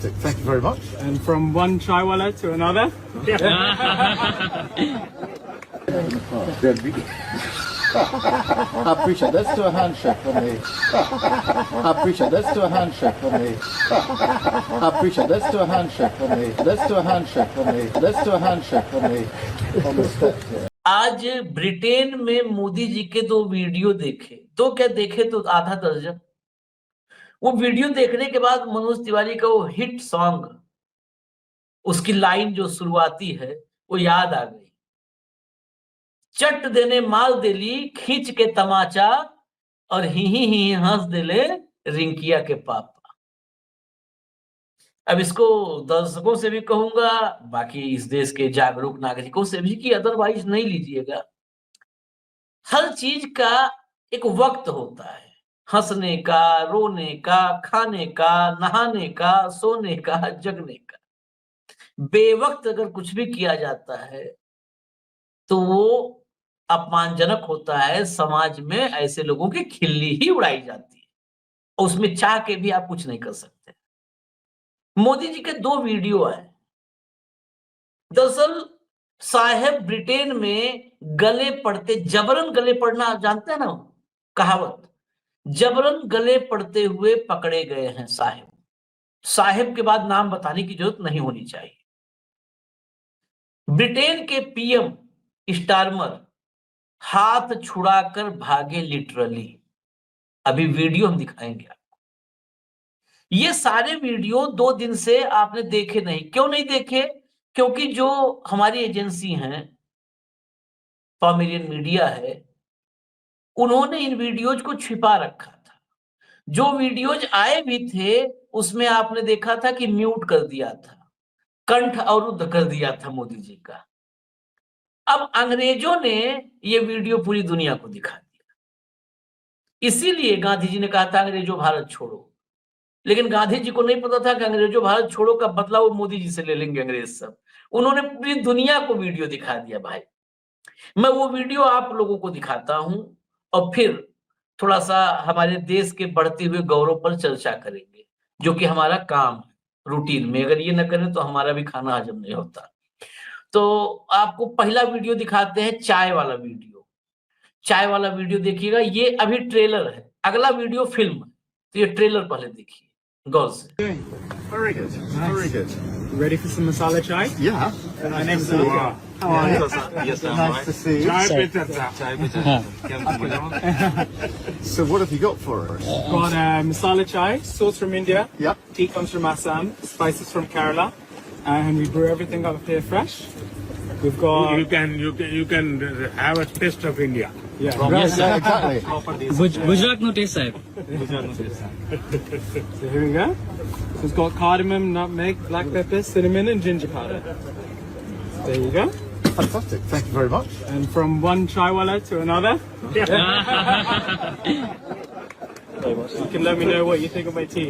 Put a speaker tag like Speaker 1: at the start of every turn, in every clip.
Speaker 1: Thank you very much.
Speaker 2: And from one chaiwala to another.
Speaker 1: I appreciate. Let's do a handshake for me. I appreciate. Let's do a handshake for me. I appreciate. Let's do a handshake for me. Let's do a handshake for me. Let's do a handshake for me. On the steps here.
Speaker 3: आज Britain में मोदी जी के 2 video देखे, तो क्या देखे तो आधा दर्जन। वो वीडियो देखने के बाद मनोज तिवारी का वो हिट सॉन्ग, उसकी लाइन जो शुरुआती है वो याद आ गई। चट देने माल देली खींच के तमाचा और ही हंस देले रिंकिया के पापा। अब इसको दर्शकों से भी कहूंगा, बाकी इस देश के जागरूक नागरिकों से भी, कि अदरवाइज नहीं लीजिएगा। हर चीज का एक वक्त होता है, हंसने का, रोने का, खाने का, नहाने का, सोने का, जगने का। बेवक्त अगर कुछ भी किया जाता है तो वो अपमानजनक होता है। समाज में ऐसे लोगों की खिल्ली ही उड़ाई जाती है और उसमें चाह के भी आप कुछ नहीं कर सकते। मोदी जी के 2 वीडियो आए। दरअसल साहेब ब्रिटेन में गले पड़ते, जबरन गले पड़ना जानते हैं ना कहावत, जबरन गले पड़ते हुए पकड़े गए हैं साहेब। साहेब के बाद नाम बताने की जरूरत नहीं होनी चाहिए। ब्रिटेन के पीएम स्टारमर हाथ छुड़ाकर भागे लिटरली। अभी वीडियो हम दिखाएंगे आपको। ये सारे वीडियो 2 दिन से आपने देखे नहीं। क्यों नहीं देखे? क्योंकि जो हमारी एजेंसी हैं, पामेरियन मीडिया है, उन्होंने इन वीडियोज को छिपा रखा था। जो वीडियोज आए भी थे उसमें आपने देखा था कि म्यूट कर दिया था, कंठ अवरुद्ध कर दिया था मोदी जी का। अब अंग्रेजों ने ये वीडियो पूरी दुनिया को दिखा दिया। इसीलिए गांधी जी ने कहा था अंग्रेजों भारत छोड़ो। लेकिन गांधी जी को नहीं पता था कि अंग्रेजों भारत छोड़ो का बदला वो मोदी जी से ले लेंगे अंग्रेज सब। उन्होंने पूरी दुनिया को वीडियो दिखा दिया भाई। मैं वो वीडियो आप लोगों को दिखाता हूं और फिर थोड़ा सा हमारे देश के बढ़ते हुए गौरव पर चर्चा करेंगे, जो कि हमारा काम है रूटीन में। अगर ये न करें तो हमारा भी खाना हजम नहीं होता। तो आपको पहला वीडियो दिखाते हैं, चाय वाला वीडियो। चाय वाला वीडियो देखिएगा, ये अभी ट्रेलर है, अगला वीडियो फिल्म है। तो ये ट्रेलर पहले देखिए गौर से।
Speaker 1: Very good. Very good.
Speaker 2: Ready for some masala chai?
Speaker 1: Yeah.
Speaker 2: My name's Luca.
Speaker 1: How are you? Nice to see you. So what have you got for us?
Speaker 2: Got masala chai, sauce from India.
Speaker 1: Yep.
Speaker 2: Tea comes from Assam, spices from Kerala, and we brew everything up here fresh. We've got
Speaker 4: You can have a taste of India.
Speaker 2: yeah.
Speaker 1: Yes, exactly.
Speaker 5: Gujarat નો test સાહેબ.
Speaker 2: So here we go. So it's got cardamom, nutmeg, black pepper, cinnamon, and ginger powder. There you go.
Speaker 1: Fantastic. Thank you very much.
Speaker 2: And from one chaiwala to another. You can let me know what you think of my tea.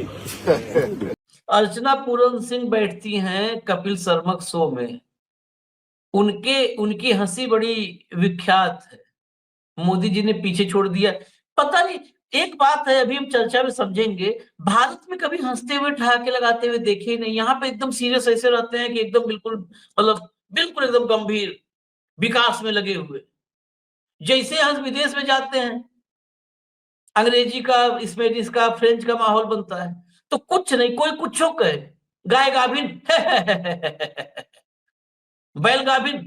Speaker 3: Archana Puran Singh बैठती हैं Kapil Sharma show में। उनकी हंसी बड़ी विख्यात है। मोदी जी ने पीछे छोड़ दिया। पता नहीं, एक बात है अभी हम चर्चा में समझेंगे, भारत में कभी हंसते हुए ठहाके लगाते हुए देखे ही नहीं। यहाँ पे एकदम सीरियस ऐसे रहते हैं कि एकदम बिल्कुल एकदम गंभीर विकास में लगे हुए। जैसे हम विदेश में जाते हैं, अंग्रेजी का, स्पेनिश का, फ्रेंच का माहौल बनता है, तो कुछ नहीं, कोई कुछ कहे, गाय गाभिन बैल गाभिन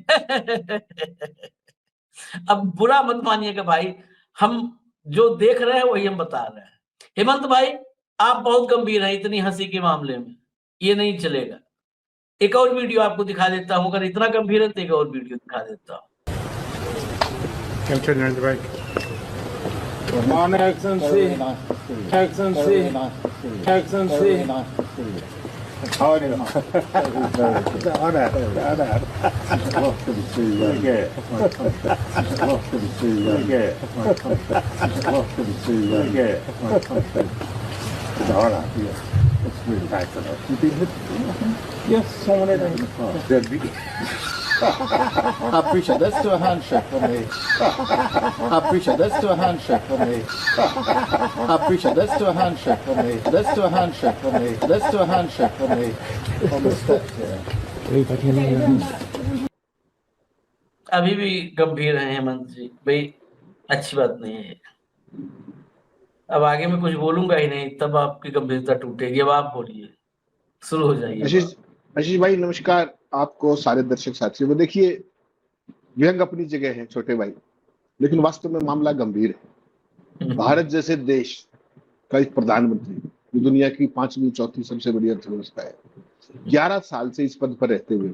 Speaker 3: अब बुरा मत मानिएगा भाई, हम जो देख रहे हैं वही हम बता रहे हैं। हेमंत भाई, आप बहुत गंभीर हैं इतनी हंसी के मामले में, ये नहीं चलेगा। एक और वीडियो आपको दिखा देता हूं, अगर इतना गंभीर है तो एक और वीडियो दिखा देता हूं।
Speaker 2: On Excellency,
Speaker 1: Very nice to see you.
Speaker 2: Excellency,
Speaker 1: Very nice to see you.
Speaker 2: Excellency.
Speaker 1: Very nice to see you. Very nice. Very good. Welcome to welcome to my country. Welcome to my country. It's an honor. Yeah. It's really nice. You've been with
Speaker 2: Yes, someone in the past.
Speaker 1: Dead. Appreciate. Let's do a handshake for me. Appreciate. Let's do a handshake for me. Appreciate. Let's do a handshake for me. Let's do a handshake for me. Let's do a handshake for me. On the steps here.
Speaker 3: अभी भी गंभीर है हेमंत जी भाई, अच्छी बात नहीं है। अब आगे मैं कुछ बोलूंगा ही नहीं, तब आपकी गंभीरता टूटेगी। अब आप बोलिए, शुरू हो जाइए।
Speaker 5: आशीष भाई नमस्कार आपको, सारे दर्शक साथियों को। देखिए, व्यंग अपनी जगह है छोटे भाई, लेकिन वास्तव में मामला गंभीर है। भारत जैसे देश का एक प्रधानमंत्री, जो दुनिया की 5वीं 4थी सबसे बड़ी अर्थव्यवस्था है, 11 साल से इस पद पर रहते हुए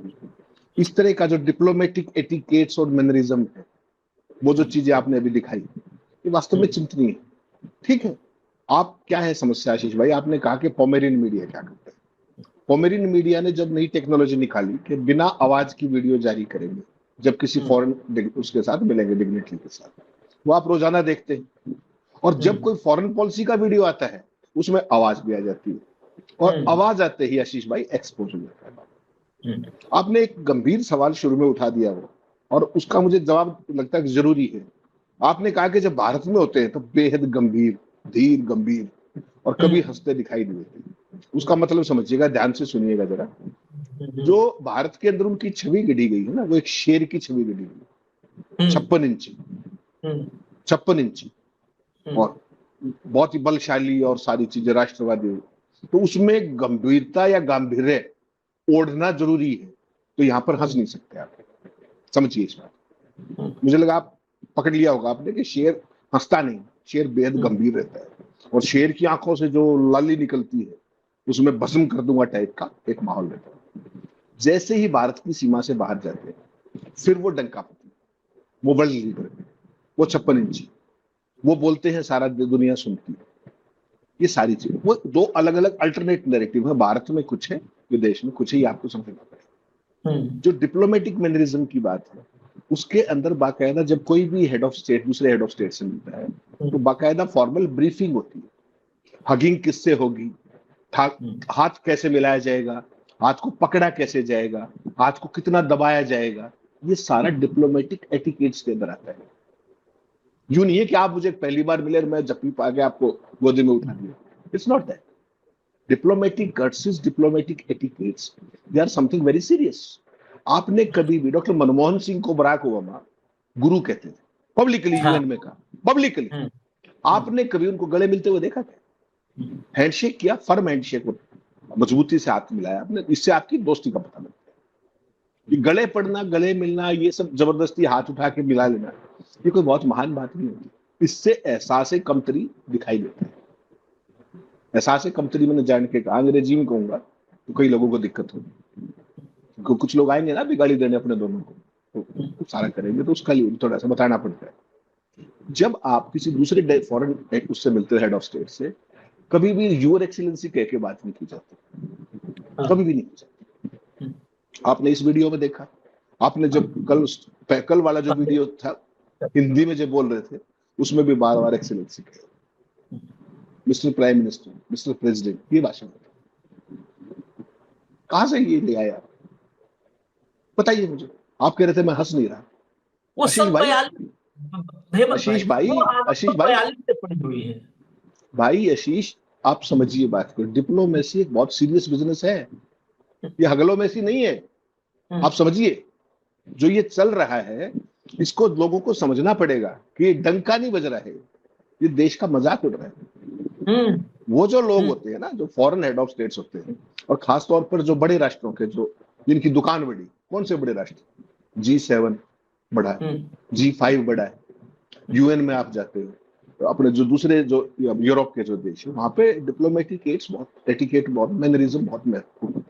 Speaker 5: इस तरह का जो डिप्लोमेटिक एटिकेट्स और मैनरिज्म है, वो जो चीजें आपने अभी दिखाई, ये वास्तव में चिंतनीय है। ठीक है, आप क्या है समस्या आशीष भाई? आपने कहा कि पोमेरियन मीडिया क्या करता है। पोमेरियन मीडिया ने जब नई टेक्नोलॉजी निकाली कि बिना आवाज की वीडियो जारी करेंगे जब किसी फॉरेन उसके साथ मिलेंगे, डिग्नेटरी के साथ, वो आप रोजाना देखते हैं। और जब कोई फॉरेन पॉलिसी का वीडियो आता है उसमें आवाज भी आ जाती है, और आवाज आते ही आशीष भाई एक्सपोज हो जाता है। आपने एक गंभीर सवाल शुरू में उठा दिया वो, और उसका मुझे जवाब लगता है कि जरूरी है। आपने कहा कि जब भारत में होते हैं तो बेहद गंभीर, धीर, गंभीर और कभी हंसते दिखाई नहीं देते। उसका मतलब समझिएगा, ध्यान से सुनिएगा जरा। जो भारत के अंदर उनकी छवि गढ़ी गई है ना, वो एक शेर की छवि गढ़ी गई, 56 इंची, 56 इंची, और बहुत ही बलशाली और सारी चीजें राष्ट्रवादी। तो उसमें गंभीरता या गांभीर्य ओढ़ना जरूरी है, तो यहाँ पर हंस नहीं सकते आप, समझिए इस बात। मुझे लगा आप पकड़ लिया होगा आपने कि शेर हंसता नहीं, शेर बेहद गंभीर रहता है, और शेर की आंखों से जो लाली निकलती है उसमें भस्म कर दूंगा टाइप का एक माहौल रहता है। जैसे ही भारत की सीमा से बाहर जाते हैं फिर वो डंकापति, वो वर्ल्ड लीडर, वो 56 इंची, वो बोलते हैं सारा दुनिया सुनती है। ये सारी चीजें, वो दो अलग अलग अल्टरनेट नैरेटिव है। भारत में कुछ है, विदेश में कुछ है, ये आपको समझना पड़ेगा। जो डिप्लोमेटिक मैनरिज्म की बात है, उसके अंदर बाकायदा जब कोई भी हेड ऑफ स्टेट दूसरे हेड ऑफ स्टेट से मिलता है तो बाकायदा फॉर्मल ब्रीफिंग होती है। हगिंग किससे होगी, हाथ कैसे मिलाया जाएगा, हाथ को पकड़ा कैसे जाएगा, हाथ को कितना दबाया जाएगा, ये सारा डिप्लोमेटिक एटिकेट्स के अंदर आता है। यूं नहीं है कि आप मुझे पहली बार मिले और मैं जप्पी पा के आपको गोदी में उठा दिया। It's not that. Diplomatic courtesies, diplomatic etiquettes, they are something very serious. आपने कभी भी डॉक्टर मनमोहन सिंह को बराक ओबामा गुरु कहते थे, पब्लिकली यूएन में कहा, पब्लिकली। आपने कभी उनको गले मिलते हुए देखा क्या? हैंडशेक किया, फर्म हैंडशेक, मजबूती से हाथ मिलाया आपने, इससे आपकी दोस्ती का पता लगता है। ये गले पड़ना, गले मिलना, ये सब जबरदस्ती हाथ उठा के मिला लेना, ये कोई बहुत महान बात नहीं होती। इससे एहसास कमतरी दिखाई देता है। एहसास कमतरी मैंने जान के कहा, अंग्रेजी में कहूंगा तो कई लोगों को दिक्कत होगी। कुछ लोग आएंगे ना बिगाड़ी देने अपने दोनों को, तो सारा करेंगे, तो उसका लिए थोड़ा सा बताना पड़ता है। जब आप किसी दूसरे फॉरेन उससे मिलते हैं, हेड ऑफ स्टेट से, कभी भी यूर एक्सीलेंसी कह के बात नहीं की जाती, कभी भी नहीं की जाती। आपने इस वीडियो में देखा, आपने जब कल वाला जो वीडियो था हिंदी में जब बोल रहे थे, उसमें भी बार बार एक्सीलेंसी कहे, mister prime minister, mister president, ये भाषा कहां से ये ले आया? बताइए मुझे। आप कह रहे थे मैं हंस नहीं रहा। आशीष आप समझिए बात को। डिप्लोमेसी एक बहुत सीरियस बिजनेस है, ये हगलोमेसी नहीं है। आप समझिए, जो ये चल रहा है इसको लोगों को समझना पड़ेगा कि ये डंका नहीं बज रहा है, ये देश का मजाक उड़ रहा है। वो जो लोग होते हैं ना, जो फॉरेन हेड ऑफ स्टेट्स होते हैं, और खास तौर पर जो बड़े राष्ट्रों के, जो जिनकी दुकान बड़ी, कौन से बड़े राष्ट्र? G7 बड़ा है, G5 बड़ा है, यूएन में आप जाते हो, तो अपने जो दूसरे जो यूरोप के जो देश है, वहां पे डिप्लोमेटिक एटिकेट बहुत, मैनरिज्म बहुत महत्वपूर्ण है।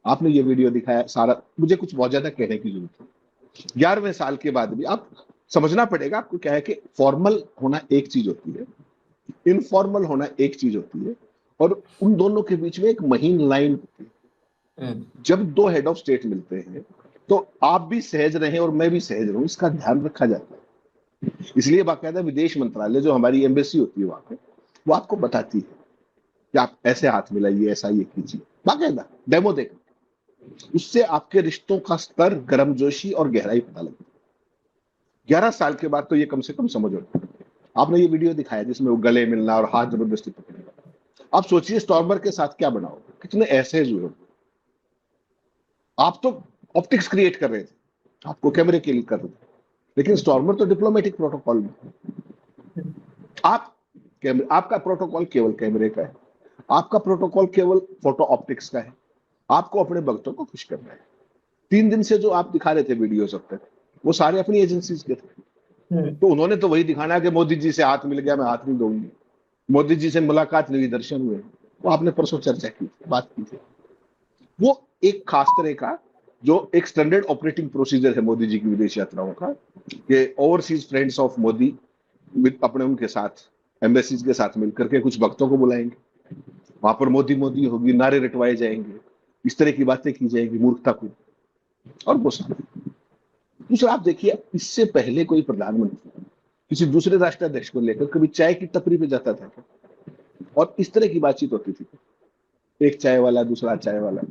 Speaker 5: आपने ये वीडियो दिखाया सारा, मुझे कुछ बहुत ज्यादा कहने की जरूरत है। 11वें साल के बाद भी आप समझना पड़ेगा आपको क्या है कि फॉर्मल होना एक चीज होती है, इनफॉर्मल होना एक चीज होती है, और उन दोनों के बीच में एक महीन लाइन होती है। जब दो हेड ऑफ स्टेट मिलते हैं तो आप भी सहज रहें और मैं भी सहज रहूं, इसका ध्यान रखा जाता है। इसलिए बाकायदा विदेश मंत्रालय, जो हमारी एम्बेसी होती है वहां पे, वो आपको बताती है कि आप ऐसे हाथ मिलाइए, ऐसा ये कीजिए, बाकायदा डेमो देकर। उससे आपके रिश्तों का स्तर, गर्मजोशी और गहराई पता लगती है। 11 साल के बाद तो ये कम से कम समझो। आपने ये वीडियो दिखाया जिसमें वो गले मिलना और हाथ जबरदस्ती पकड़ना। आप सोचिए स्टॉर्मर के साथ क्या बनाओ, कितने ऐसे हुए। आप तो ऑप्टिक्स क्रिएट कर रहे थे, आपको कैमरे के लिए कर रहे थे, लेकिन स्टॉर्मर तो डिप्लोमेटिक प्रोटोकॉल में। आपका प्रोटोकॉल केवल कैमरे का है, आपका प्रोटोकॉल केवल फोटो ऑप्टिक्स का है। आपको अपने भक्तों को खुश करना है। 3 दिन से जो आप दिखा रहे थे वीडियो सब तक, वो सारे अपनी एजेंसीज के थे। तो उन्होंने तो वही दिखाना है कि मोदी जी से हाथ मिल गया, मैं हाथ नहीं दूंगी, मोदी जी से मुलाकात हुई, दर्शन हुए। वो आपने परसों चर्चा की, बात की थी। वो एक खास तरह का जो एक स्टैंडर्ड ऑपरेटिंग प्रोसीजर है मोदी जी की विदेश यात्राओं का, कि ओवरसीज फ्रेंड्स ऑफ मोदी अपने उनके साथ एम्बेसीज के साथ मिलकर के कुछ भक्तों को बुलाएंगे, वहां पर मोदी मोदी होगी, नारे रटवाए जाएंगे, इस तरह की बातें की जाएगी मूर्खता को, और वो सब। दूसरा, आप देखिए, इससे पहले कोई प्रधानमंत्री किसी दूसरे राष्ट्राध्यक्ष को लेकर कभी चाय की टपरी पे जाता था और इस तरह की बातचीत होती थी, एक चाय वाला दूसरा चाय वाला।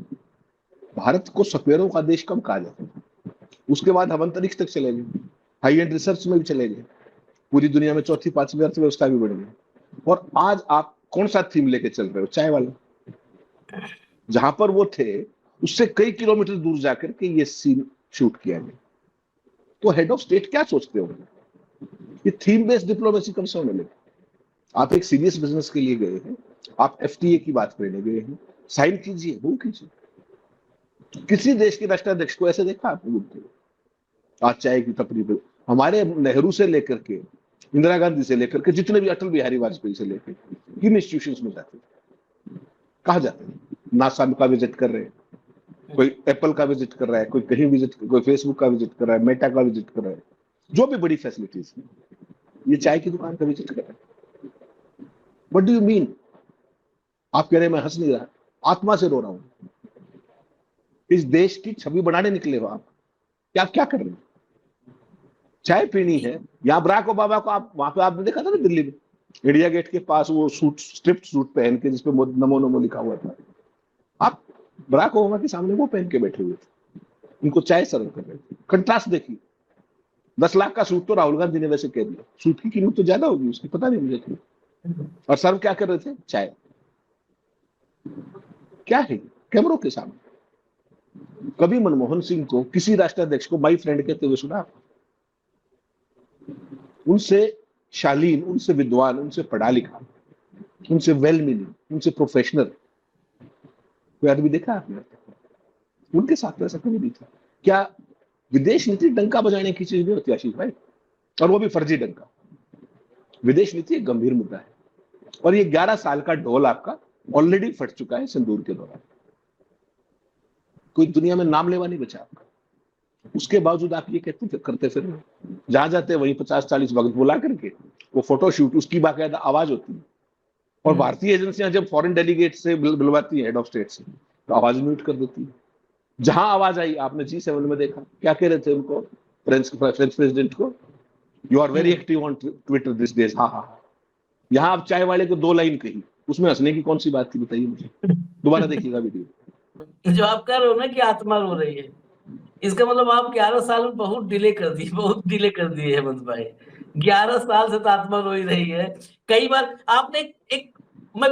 Speaker 5: भारत को सपेरों का देश कम कहा जाता था। उसके बाद हम अंतरिक्ष तक चले गए, हाई एंड रिसर्च में भी चले गए, पूरी दुनिया में चौथी पांचवी अर्थव्यवस्था भी बढ़ गई। और आज आप कौन सा थीम लेके चल रहे हो? चाय वाला। जहां पर वो थे उससे कई किलोमीटर दूर जाकर के ये सीन शूट किया गया। तो हेड ऑफ स्टेट क्या सोचते हो? ये थीम बेस्ड डिप्लोमेसी कम से मिले। आप एक सीरियस बिजनेस के लिए गए हैं, आप एफटीए की बात करने गए हैं, साइन कीजिए, वो कीजिए। किसी देश के राष्ट्राध्यक्ष को ऐसे देखा आपने घूमते हुए? आज चाय की टपरी पे हमारे नेहरू से लेकर के इंदिरा गांधी से लेकर के जितने भी, अटल बिहारी वाजपेयी से लेकर, किन इंस्टीट्यूशंस में जाते थे? कहा जाते हैं? नासा का विजिट कर रहे हैं, कोई एप्पल का विजिट कर रहा है, कोई कहीं विजिट, कोई फेसबुक का विजिट कर रहा है, मेटा का विजिट कर रहा है, जो भी बड़ी फैसिलिटीज है। ये चाय की दुकान का विजिट कर रहा है। What do you mean? आप कह रहे हैं मैं हंस नहीं रहा, आत्मा से रो रहा हूं। इस देश की छवि बनाने निकले हो आप, क्या कर रहे हैं? चाय पीनी है। यहाँ बराक ओबामा को आप वहां पे आपने देखा था ना, दिल्ली में इंडिया गेट के पास वो सूट, स्ट्रिप्ड सूट पहन के जिसपे नमो नमो लिखा हुआ था। आप बराक ओबामा के सामने वो पहन के बैठे हुए थे, उनको चाय सर्व कर रहे थे। कंट्रास्ट देखिए। 10 लाख का सूट तो राहुल गांधी ने वैसे कह दिया, सूट की कीमत तो ज्यादा होगी उसकी, पता नहीं मुझे क्यों। और सर्व क्या कर रहे थे? चाय। क्या है कैमरों के सामने? कभी मनमोहन सिंह को किसी राष्ट्राध्यक्ष को माई फ्रेंड कहते हुए सुना? उनसे शालीन, उनसे विद्वान, उनसे पढ़ा लिखा, उनसे वेल मीनिंग, उनसे प्रोफेशनल कोई आदमी देखा आपने? उनके साथ तो ऐसा कभी नहीं था। क्या विदेश नीति डंका बजाने की चीज नहीं होती आशीष भाई? और वो भी फर्जी डंका। विदेश नीति एक गंभीर मुद्दा है, और ये 11 साल का ढोल आपका ऑलरेडी फट चुका है सिंदूर के दौरान। कोई दुनिया में नाम लेवा नहीं बचा आपका। उसके बावजूद आप ये कहते करते फिर जहां जाते वहीं 50-40 भक्त बुला करके वो फोटो शूट, उसकी बाकायदा आवाज होती है। और भारतीय एजेंसियां जब फॉरेन डेलीगेट से बुलवाती है, हेड ऑफ स्टेट से, तो आवाज म्यूट कर देती है। जहां आवाज आई, आपने G7 में देखा क्या कह रहे थे उनको, फ्रेंच प्रेसिडेंट को, you are very active on Twitter this days. हाँ, यहाँ आप चाय वाले को 2 लाइन कही, उसमें हंसने की कौन सी बात थी बताइए मुझे। दोबारा देखिएगा वीडियो।
Speaker 3: जो आप कह रहे हो ना कि आत्मा रो रही है, इसका मतलब आप 11 साल में बहुत डिले कर दिए हेमंत भाई। 11 साल से तो आत्मा रो ही रही है। कई बार आपने एक मैं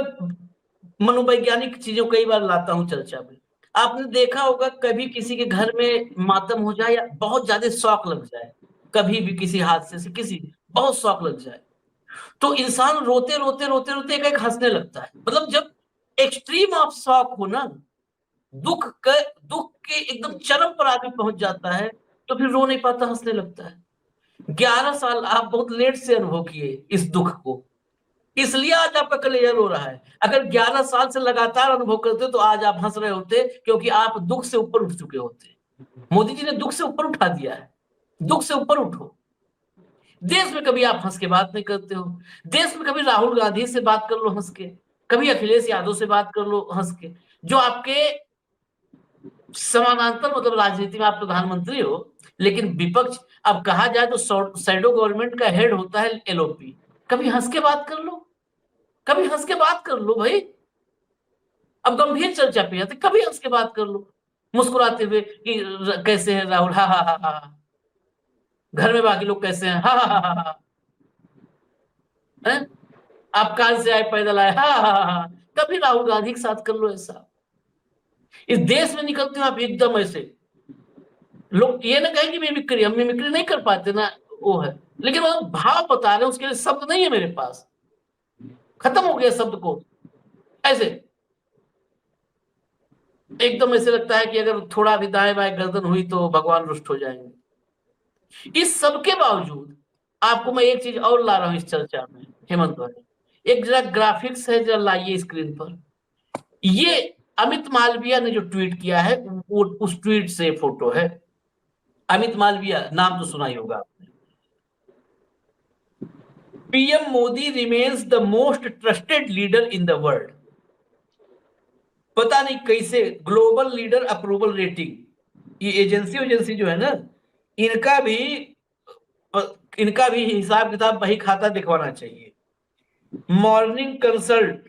Speaker 3: मनोवैज्ञानिक चीजों कई बार लाता हूं चर्चा में। आपने देखा होगा कभी किसी के घर में मातम हो जाए या बहुत ज्यादा शौक लग जाए, कभी भी किसी हादसे से किसी बहुत शौक लग जाए, तो इंसान रोते रोते रोते रोते एक हंसने लगता है। मतलब जब एक्सट्रीम ऑफ शौक हो ना, दुख के एकदम चरम पर आदमी पहुंच जाता है, तो फिर रो नहीं पाता, हंसने लगता है। 11 साल आप बहुत लेट से अनुभव किए इस दुख को, इसलिए आज आपका कलेजा रो रहा है। अगर 11 साल से लगातार अनुभव करते तो आज आप हंस रहे होते, क्योंकि आप दुख से ऊपर उठ चुके होते। मोदी जी ने दुख से ऊपर उठा दिया है। दुख से ऊपर उठो। देश में कभी आप हंस के बात नहीं करते हो। देश में कभी राहुल गांधी से बात कर लो हंस के, कभी अखिलेश यादव से बात कर लो हंस के, जो आपके समानांतर, मतलब राजनीति में आप प्रधानमंत्री हो, लेकिन विपक्ष, अब कहा जाए तो शैडो गवर्नमेंट का हेड होता है एलओपी। कभी हंस के बात कर लो, कभी हंस के बात कर लो भाई। अब गंभीर चर्चा पे आते, कभी हंस के बात कर लो। मुस्कुराते हुए कि कैसे हैं राहुल, हा हा हा हा, घर में बाकी लोग कैसे हैं, हा हा हा हा हा, हैं? आप कार से आए, पैदल आए, हा हा हा हा। कभी राहुल गांधी के साथ कर लो ऐसा। इस देश में निकलते हो आप एकदम ऐसे, लोग ये ना कहें कि मिमिक्री, हम मिमिक्री नहीं कर पाते ना, वो है, लेकिन वो भाव बता रहे हैं, उसके लिए शब्द नहीं है मेरे पास, खत्म हो गया शब्द को। ऐसे एकदम ऐसे लगता है कि अगर थोड़ा भी दाएं बाएं गर्दन हुई तो भगवान रुष्ट हो जाएंगे। इस सब के बावजूद आपको मैं एक चीज और ला रहा हूं इस चर्चा में, हेमंत भाई, एक जरा ग्राफिक्स है, जरा लाइए स्क्रीन पर। ये अमित मालविया ने जो ट्वीट किया है, वो उस ट्वीट से फोटो है। अमित मालविया नाम तो सुना ही होगा आपने। PM Modi remains the most trusted leader in the world. पता नहीं कैसे ग्लोबल लीडर अप्रूवल रेटिंग, ये एजेंसी जो है ना, इनका भी इनका भी हिसाब किताब बही खाता दिखवाना चाहिए। मॉर्निंग कंसल्ट,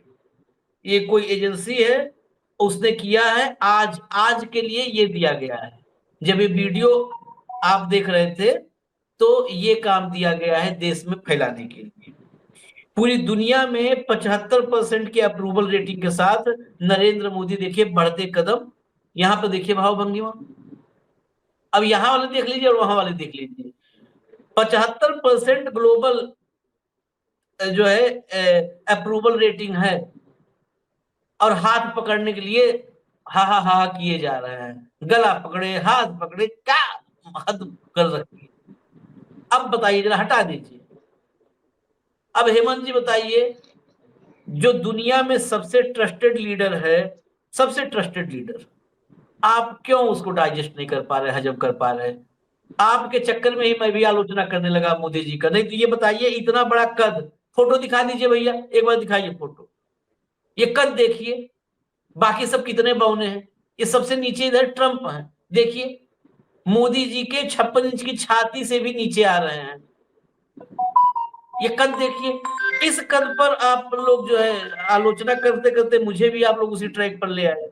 Speaker 3: ये कोई एजेंसी है, उसने किया है, आज के लिए ये दिया गया है। जब ये वीडियो आप देख रहे थे तो ये काम दिया गया है देश में फैलाने के लिए। पूरी दुनिया में 75% के अप्रूवल रेटिंग के साथ नरेंद्र मोदी देखिए बढ़ते कदम। यहां पर देखिए भाव भंगिमा, अब यहां वाले देख लीजिए और वहां वाले देख लीजिए। 75% ग्लोबल जो है अप्रूवल रेटिंग है, और हाथ पकड़ने के लिए हा हा हा किए जा रहे हैं, गला पकड़े, हाथ पकड़े, क्या हद कर रखी है। अब बताइए, जरा हटा दीजिए। अब हेमंत जी बताइए, जो दुनिया में सबसे ट्रस्टेड लीडर है, सबसे ट्रस्टेड लीडर, आप क्यों उसको डाइजेस्ट नहीं कर पा रहे, हजम कर पा रहे? आपके चक्कर में ही मैं भी आलोचना करने लगा मोदी जी का। नहीं तो ये बताइए, इतना बड़ा कद, फोटो दिखा दीजिए भैया, एक बार दिखाइए फोटो, ये कद देखिए, बाकी सब कितने बौने हैं। ये सबसे नीचे इधर ट्रंप है, देखिए मोदी जी के 56 इंच की छाती से भी नीचे आ रहे हैं। ये कद देखिए। इस कद पर आप लोग जो है आलोचना करते करते मुझे भी आप लोग उसी ट्रैक पर ले आए।